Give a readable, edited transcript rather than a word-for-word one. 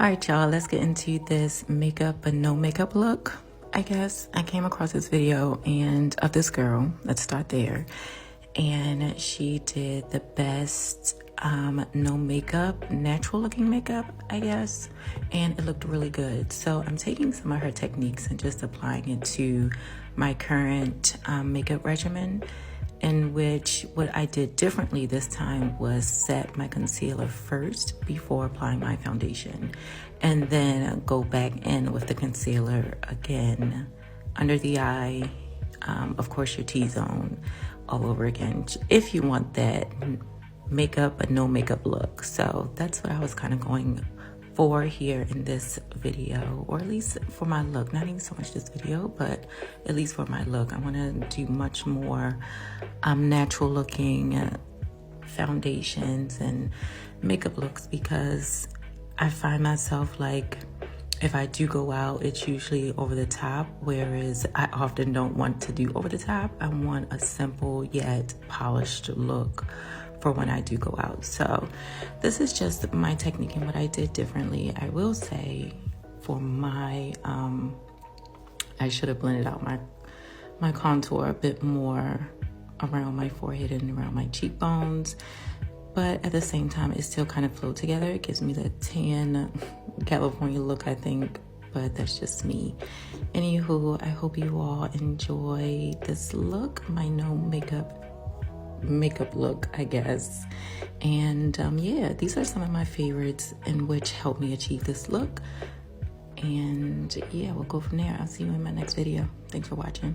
All right, y'all, let's get into this makeup but no makeup look. I guess I came across this video and of this girl, let's start there. And she did the best no makeup, natural looking makeup, I guess. And it looked really good. So I'm taking some of her techniques and just applying it to my current makeup regimen, in which what I did differently this time was set my concealer first before applying my foundation, and then go back in with the concealer again under the eye, of course your T-zone, all over again, if you want that makeup but no makeup look. So that's what I was kind of going for here in this video, or at least for my look. Not even so much this video, but at least for my look. I want to do much more natural looking foundations and makeup looks, because I find myself like, if I do go out, it's usually over the top, whereas I often don't want to do over the top. I want a simple yet polished look for when I do go out. So this is just my technique and what I did differently. I will say for my, I should have blended out my contour a bit more around my forehead and around my cheekbones. But at the same time, it still kind of flowed together. It gives me the tan California look, I think, but that's just me. Anywho, I hope you all enjoy this look, my no makeup look, I guess. And yeah, these are some of my favorites in which helped me achieve this look. And yeah, we'll go from there. I'll see you in my next video. Thanks for watching.